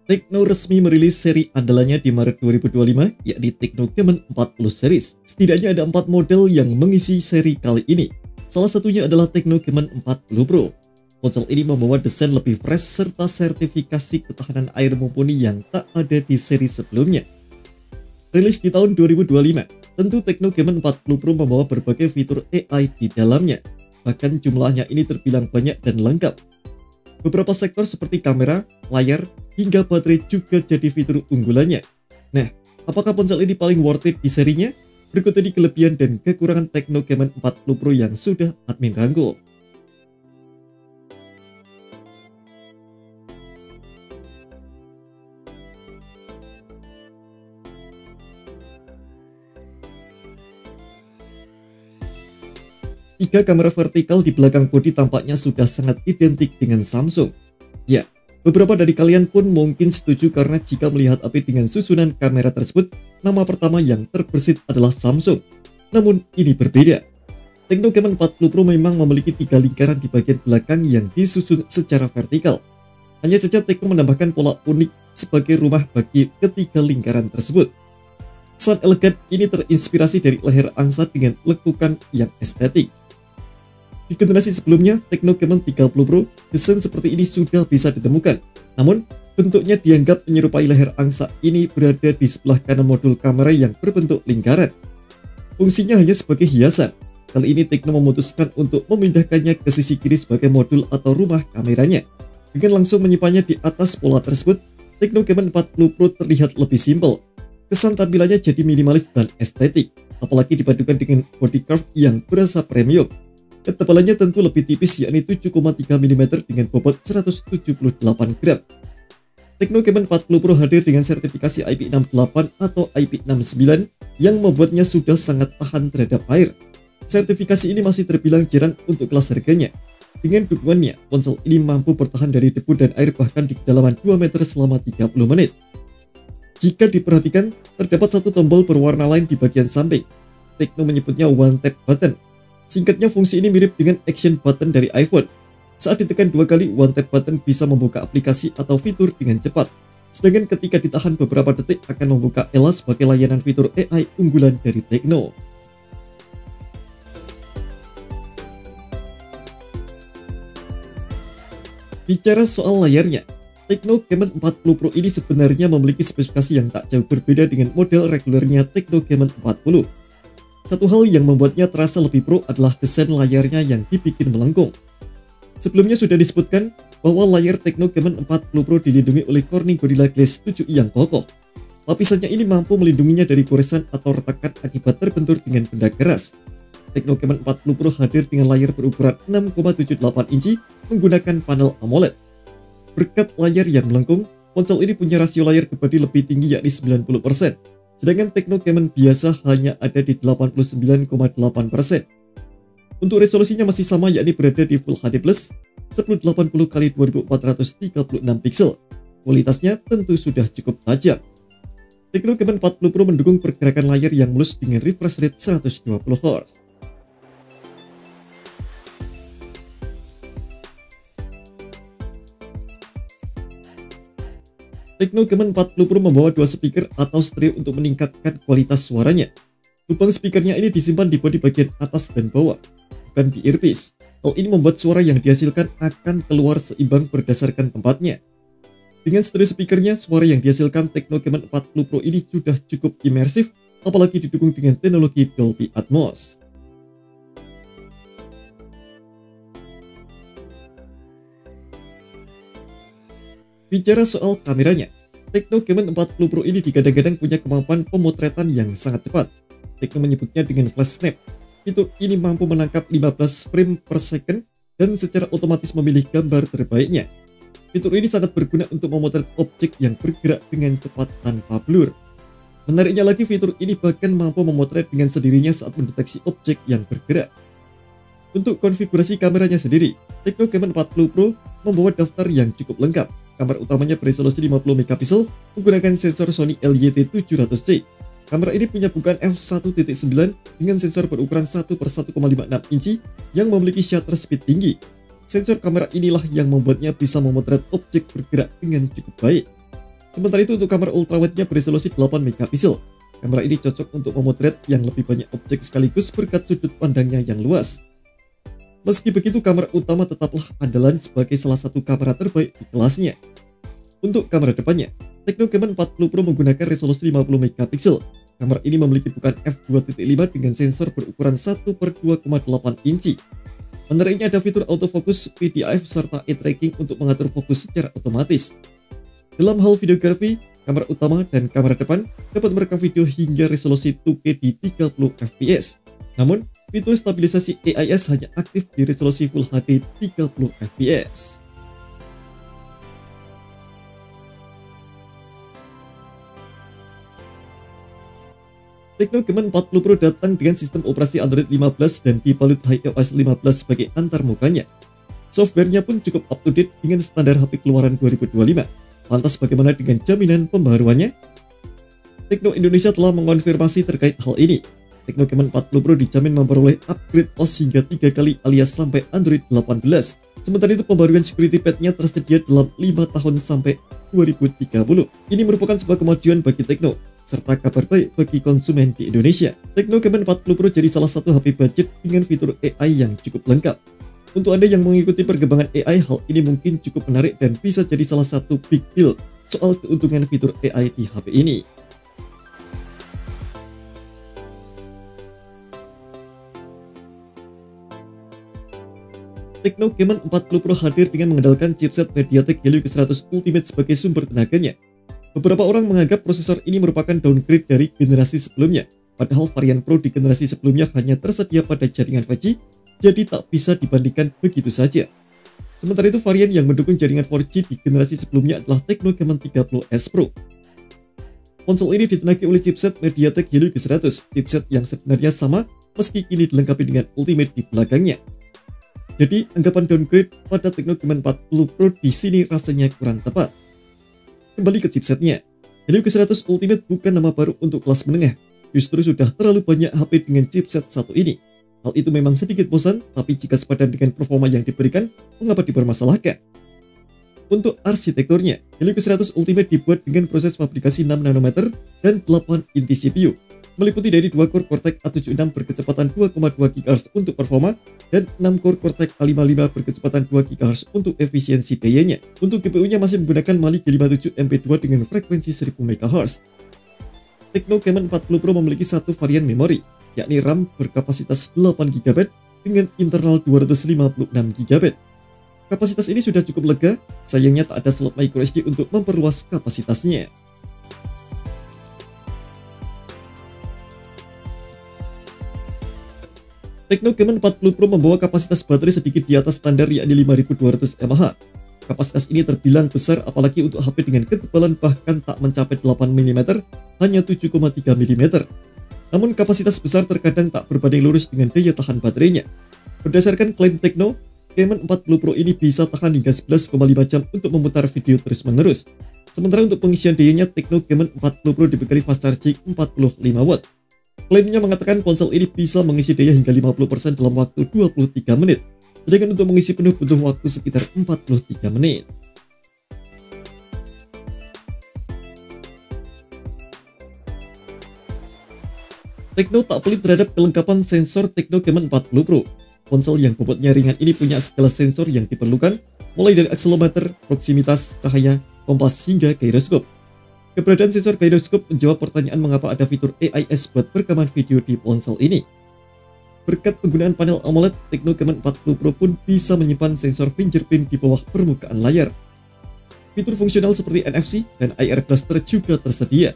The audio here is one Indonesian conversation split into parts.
Tecno resmi merilis seri andalannya di Maret 2025, yakni Tecno Camon 40 series. Setidaknya ada 4 model yang mengisi seri kali ini. Salah satunya adalah Tecno Camon 40 Pro. Ponsel ini membawa desain lebih fresh serta sertifikasi ketahanan air mumpuni yang tak ada di seri sebelumnya. Rilis di tahun 2025, tentu Tecno Camon 40 Pro membawa berbagai fitur AI di dalamnya. Bahkan jumlahnya ini terbilang banyak dan lengkap. Beberapa sektor seperti kamera, layar, hingga baterai juga jadi fitur unggulannya. Nah, apakah ponsel ini paling worth it di serinya? Berikut ini kelebihan dan kekurangan Tecno Camon 40 Pro yang sudah admin rangkum. Tiga kamera vertikal di belakang bodi tampaknya sudah sangat identik dengan Samsung. Ya, beberapa dari kalian pun mungkin setuju karena jika melihat API dengan susunan kamera tersebut, nama pertama yang terbersit adalah Samsung. Namun ini berbeda. Tecno Camon 40 Pro memang memiliki 3 lingkaran di bagian belakang yang disusun secara vertikal. Hanya saja Tecno menambahkan pola unik sebagai rumah bagi ketiga lingkaran tersebut. Kesan elegan ini terinspirasi dari leher angsa dengan lekukan yang estetik. Di generasi sebelumnya, Tecno Camon 30 Pro, desain seperti ini sudah bisa ditemukan. Namun, bentuknya dianggap menyerupai leher angsa ini berada di sebelah kanan modul kamera yang berbentuk lingkaran. Fungsinya hanya sebagai hiasan. Kali ini Tecno memutuskan untuk memindahkannya ke sisi kiri sebagai modul atau rumah kameranya. Dengan langsung menyimpannya di atas pola tersebut, Tecno Camon 40 Pro terlihat lebih simpel. Kesan tampilannya jadi minimalis dan estetik, apalagi dipadukan dengan body curve yang berasa premium. Ketebalannya tentu lebih tipis, yakni 7,3 mm dengan bobot 178 gram. Tecno Camon 40 Pro hadir dengan sertifikasi IP68 atau IP69 yang membuatnya sudah sangat tahan terhadap air. Sertifikasi ini masih terbilang jarang untuk kelas harganya. Dengan dukungannya, ponsel ini mampu bertahan dari debu dan air bahkan di kedalaman 2 meter selama 30 menit. Jika diperhatikan, terdapat satu tombol berwarna lain di bagian samping. Tecno menyebutnya One Tap Button. Singkatnya, fungsi ini mirip dengan Action Button dari iPhone. Saat ditekan 2 kali, One Tap Button bisa membuka aplikasi atau fitur dengan cepat. Sedangkan ketika ditahan beberapa detik akan membuka Ella sebagai layanan fitur AI unggulan dari Tecno. Bicara soal layarnya, Tecno Camon 40 Pro ini sebenarnya memiliki spesifikasi yang tak jauh berbeda dengan model regulernya Tecno Camon 40. Satu hal yang membuatnya terasa lebih pro adalah desain layarnya yang dibikin melengkung. Sebelumnya sudah disebutkan bahwa layar Tecno Camon 40 Pro dilindungi oleh Corning Gorilla Glass 7i yang kokoh. Lapisannya ini mampu melindunginya dari goresan atau retakan akibat terbentur dengan benda keras. Tecno Camon 40 Pro hadir dengan layar berukuran 6,78 inci menggunakan panel AMOLED. Berkat layar yang melengkung, ponsel ini punya rasio layar ke bodi lebih tinggi yakni 90%. Sedangkan Tecno Camon biasa hanya ada di 89,8%. Untuk resolusinya masih sama, yakni berada di Full HD+, 1080x2436 pixel. Kualitasnya tentu sudah cukup tajam. Tecno Camon 40 Pro mendukung pergerakan layar yang mulus dengan refresh rate 120 Hz. Tecno Camon 40 Pro membawa 2 speaker atau stereo untuk meningkatkan kualitas suaranya. Lubang speakernya ini disimpan di bodi bagian atas dan bawah, bukan di earpiece. Hal ini membuat suara yang dihasilkan akan keluar seimbang berdasarkan tempatnya. Dengan stereo speakernya, suara yang dihasilkan Tecno Camon 40 Pro ini sudah cukup imersif, apalagi didukung dengan teknologi Dolby Atmos. Bicara soal kameranya, Tecno Camon 40 Pro ini digadang-gadang punya kemampuan pemotretan yang sangat cepat. Tecno menyebutnya dengan flash snap. Fitur ini mampu menangkap 15 frame per second dan secara otomatis memilih gambar terbaiknya. Fitur ini sangat berguna untuk memotret objek yang bergerak dengan cepat tanpa blur. Menariknya lagi, fitur ini bahkan mampu memotret dengan sendirinya saat mendeteksi objek yang bergerak. Untuk konfigurasi kameranya sendiri, Tecno Camon 40 Pro membawa daftar yang cukup lengkap. Kamera utamanya beresolusi 50 megapiksel menggunakan sensor Sony LYT700C. Kamera ini punya bukaan f1.9 dengan sensor berukuran 1/1,56 inci yang memiliki shutter speed tinggi. Sensor kamera inilah yang membuatnya bisa memotret objek bergerak dengan cukup baik. Sementara itu untuk kamera ultrawide-nya beresolusi 8 megapiksel. Kamera ini cocok untuk memotret yang lebih banyak objek sekaligus berkat sudut pandangnya yang luas. Meski begitu, kamera utama tetaplah andalan sebagai salah satu kamera terbaik di kelasnya. Untuk kamera depannya, Tecno Camon 40 Pro menggunakan resolusi 50 megapiksel. Kamera ini memiliki bukaan f2.5 dengan sensor berukuran 1/2,8 inci. Menariknya ada fitur autofocus, PDAF, serta eye tracking untuk mengatur fokus secara otomatis. Dalam hal videografi, kamera utama dan kamera depan dapat merekam video hingga resolusi 2K di 30 fps. Namun, fitur stabilisasi AIS hanya aktif di resolusi Full HD 30 fps. Tecno Camon 40 Pro datang dengan sistem operasi Android 15 dan dibalut iOS 15 sebagai antarmukanya. Softwarenya pun cukup up to date dengan standar HP keluaran 2025. Lantas bagaimana dengan jaminan pembaharuannya? Tecno Indonesia telah mengonfirmasi terkait hal ini. Tecno Camon 40 Pro dijamin memperoleh upgrade OS hingga 3 kali alias sampai Android 18. Sementara itu pembaruan security pad-nya tersedia dalam 5 tahun sampai 2030. Ini merupakan sebuah kemajuan bagi Tecno, serta kabar baik bagi konsumen di Indonesia. Tecno Camon 40 Pro jadi salah satu HP budget dengan fitur AI yang cukup lengkap. Untuk Anda yang mengikuti perkembangan AI, hal ini mungkin cukup menarik dan bisa jadi salah satu big deal soal keuntungan fitur AI di HP ini. Tecno Camon 40 Pro hadir dengan mengandalkan chipset MediaTek Helio G100 Ultimate sebagai sumber tenaganya. Beberapa orang menganggap prosesor ini merupakan downgrade dari generasi sebelumnya, padahal varian Pro di generasi sebelumnya hanya tersedia pada jaringan 5G, jadi tak bisa dibandingkan begitu saja. Sementara itu varian yang mendukung jaringan 4G di generasi sebelumnya adalah Tecno Camon 30S Pro. Konsol ini ditenagi oleh chipset MediaTek Helio G100, chipset yang sebenarnya sama meski kini dilengkapi dengan Ultimate di belakangnya. Jadi anggapan downgrade pada Tecno Camon 40 Pro di sini rasanya kurang tepat. Kembali ke chipsetnya, Helio G100 Ultimate bukan nama baru untuk kelas menengah, justru sudah terlalu banyak HP dengan chipset satu ini. Hal itu memang sedikit bosan, tapi jika sepadan dengan performa yang diberikan, mengapa dipermasalahkan? Untuk arsitekturnya, Helio G100 Ultimate dibuat dengan proses fabrikasi 6 nanometer dan 8 inti CPU, meliputi dari 2 core Cortex A76 berkecepatan 2,2 GHz untuk performa dan 6 core Cortex A55 berkecepatan 2 GHz untuk efisiensi dayanya. Untuk GPU-nya masih menggunakan Mali G57 MP2 dengan frekuensi 1000 MHz. Tecno Camon 40 Pro memiliki satu varian memori, yakni RAM berkapasitas 8 GB dengan internal 256 GB. Kapasitas ini sudah cukup lega, sayangnya tak ada slot microSD untuk memperluas kapasitasnya. Tecno Camon 40 Pro membawa kapasitas baterai sedikit di atas standar yakni 5200 mAh. Kapasitas ini terbilang besar apalagi untuk HP dengan ketebalan bahkan tak mencapai 8 mm, hanya 7,3 mm. Namun kapasitas besar terkadang tak berbanding lurus dengan daya tahan baterainya. Berdasarkan klaim Tecno, Camon 40 Pro ini bisa tahan hingga 11,5 jam untuk memutar video terus-menerus. Sementara untuk pengisian dayanya, Tecno Camon 40 Pro dibekali fast charging 45 watt. Klaimnya mengatakan ponsel ini bisa mengisi daya hingga 50% dalam waktu 23 menit, sedangkan untuk mengisi penuh butuh waktu sekitar 43 menit. Tecno tak pelit terhadap kelengkapan sensor Tecno Camon 40 Pro. Ponsel yang bobotnya ringan ini punya segala sensor yang diperlukan, mulai dari akselerometer, proksimitas, cahaya, kompas, hingga gyroscope. Keberadaan sensor gyroscope menjawab pertanyaan mengapa ada fitur AIS buat perekaman video di ponsel ini. Berkat penggunaan panel AMOLED, Tecno Camon 40 Pro pun bisa menyimpan sensor fingerprint di bawah permukaan layar. Fitur fungsional seperti NFC dan IR Blaster juga tersedia.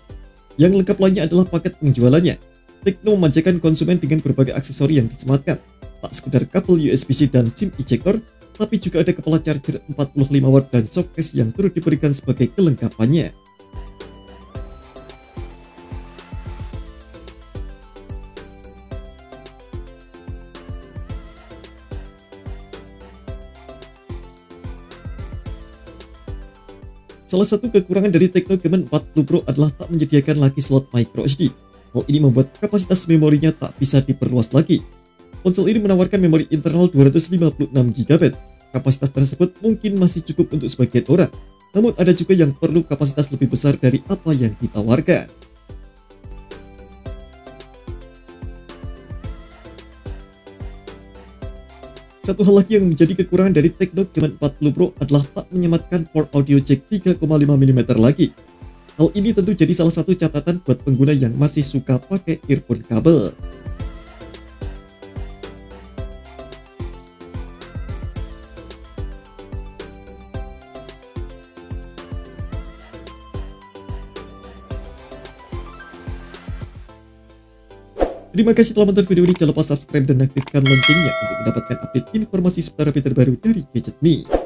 Yang lengkap lainnya adalah paket penjualannya. Tecno memanjakan konsumen dengan berbagai aksesori yang disematkan. Tak sekedar kabel USB-C dan SIM ejector, tapi juga ada kepala charger 45 watt dan softcase yang turut diberikan sebagai kelengkapannya. Salah satu kekurangan dari Tecno Camon 40 Pro adalah tak menyediakan lagi slot microSD. Hal ini membuat kapasitas memorinya tak bisa diperluas lagi. Ponsel ini menawarkan memori internal 256 GB. Kapasitas tersebut mungkin masih cukup untuk sebagian orang, Namun ada juga yang perlu kapasitas lebih besar dari apa yang ditawarkan. Satu hal lagi yang menjadi kekurangan dari Tecno Camon 40 Pro adalah tak menyematkan port audio jack 3,5 mm lagi. Hal ini tentu jadi salah satu catatan buat pengguna yang masih suka pakai earphone kabel. Terima kasih telah menonton video ini, jangan lupa subscribe dan aktifkan loncengnya untuk mendapatkan update informasi seputar terbaru dari Gadget Me.